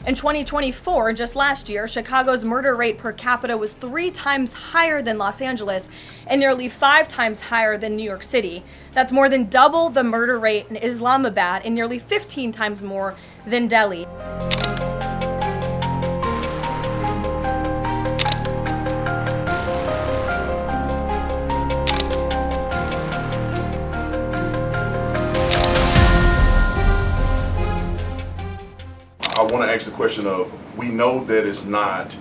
In 2024, just last year, Chicago's murder rate per capita was 3 times higher than Los Angeles and nearly 5 times higher than New York City. That's more than double the murder rate in Islamabad and nearly 15 times more than Delhi. I want to ask the question of, we know that it's not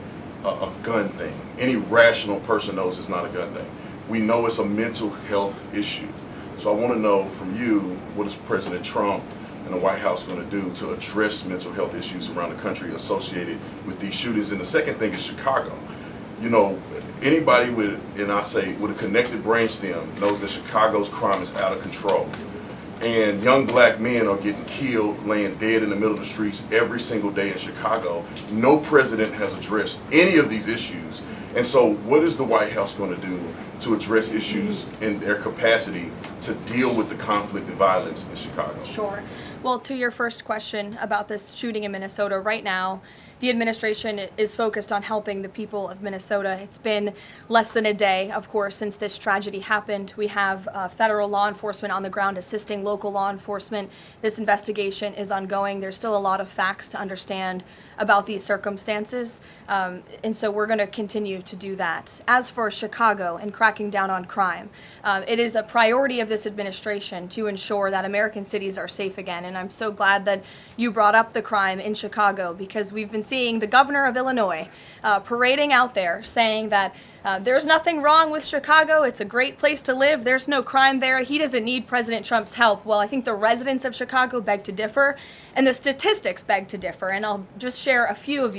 a gun thing. Any rational person knows it's not a gun thing. We know it's a mental health issue. So I want to know from you, what is President Trump and the White House going to do to address mental health issues around the country associated with these shootings? And the second thing is Chicago. You know, anybody with, and I say, with a connected brainstem knows that Chicago's crime is out of control. And young black men are getting killed, laying dead in the middle of the streets every single day in Chicago. No president has addressed any of these issues. And so what is the White House going to do to address issues in their capacity to deal with the conflict and violence in Chicago? Sure. Well, to your first question about this shooting in Minnesota, right now, the administration is focused on helping the people of Minnesota. It's been less than a day, of course, since this tragedy happened. We have federal law enforcement on the ground assisting local law enforcement. This investigation is ongoing. There's still a lot of facts to understand about these circumstances, and so we're going to continue to do that. As for Chicago and cracking down on crime, it is a priority of this administration to ensure that American cities are safe again, and I'm so glad that you brought up the crime in Chicago, because we've been seeing the governor of Illinois parading out there saying that there's nothing wrong with Chicago. It's a great place to live. There's no crime there. He doesn't need President Trump's help. Well, I think the residents of Chicago beg to differ, and the statistics beg to differ. And I'll just share a few of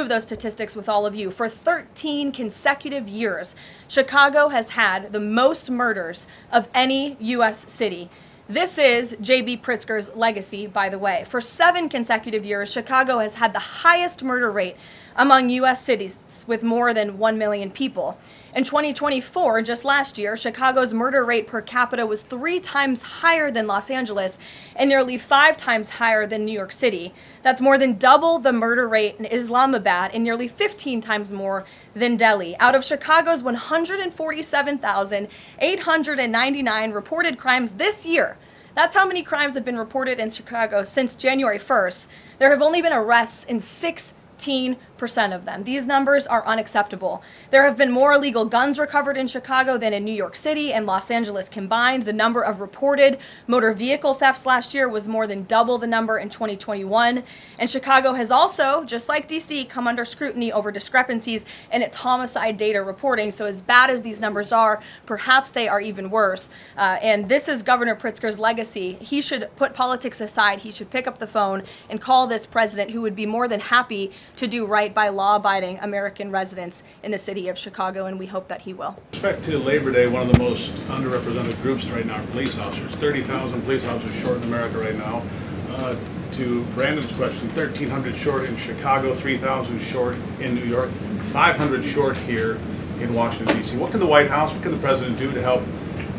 those statistics with all of you. For 13 consecutive years, Chicago has had the most murders of any U.S. city. This is JB Pritzker's legacy, by the way. For 7 consecutive years, Chicago has had the highest murder rate among U.S. cities with more than 1 million people. In 2024, just last year, Chicago's murder rate per capita was 3 times higher than Los Angeles and nearly 5 times higher than New York City. That's more than double the murder rate in Islamabad and nearly 15 times more than Delhi. Out of Chicago's 147,899 reported crimes this year, that's how many crimes have been reported in Chicago since January 1st. There have only been arrests in 16% of them. These numbers are unacceptable. There have been more illegal guns recovered in Chicago than in New York City and Los Angeles combined. The number of reported motor vehicle thefts last year was more than double the number in 2021. And Chicago has also, just like DC, come under scrutiny over discrepancies in its homicide data reporting. So as bad as these numbers are, perhaps they are even worse. And this is Governor Pritzker's legacy. He should put politics aside. He should pick up the phone and call this president, who would be more than happy to do right by law-abiding American residents in the city of Chicago, and we hope that he will. With respect to Labor Day, one of the most underrepresented groups right now are police officers. 30,000 police officers short in America right now. To Brandon's question, 1,300 short in Chicago, 3,000 short in New York, 500 short here in Washington, D.C. What can the White House, what can the President do to help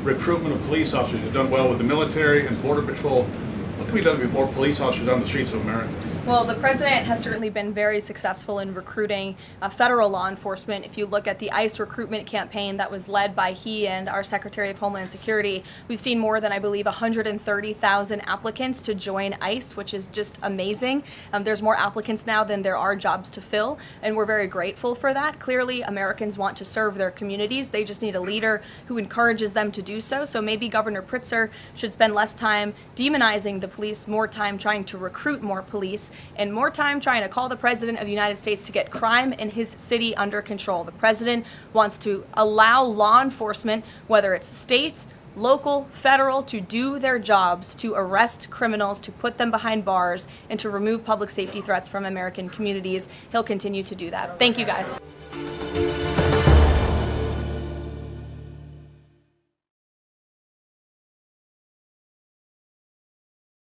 recruitment of police officers? You've done well with the military and Border Patrol. What can be done to get more police officers on the streets of America? Well, the president has certainly been very successful in recruiting federal law enforcement. If you look at the ICE recruitment campaign that was led by he and our Secretary of Homeland Security, we've seen more than, I believe, 130,000 applicants to join ICE, which is just amazing. There's more applicants now than there are jobs to fill, and we're very grateful for that. Clearly, Americans want to serve their communities. They just need a leader who encourages them to do so. So maybe Governor Pritzker should spend less time demonizing the police, more time trying to recruit more police, and more time trying to call the President of the United States to get crime in his city under control. The President wants to allow law enforcement, whether it's state, local, federal, to do their jobs, to arrest criminals, to put them behind bars, and to remove public safety threats from American communities. He'll continue to do that. Thank you, guys.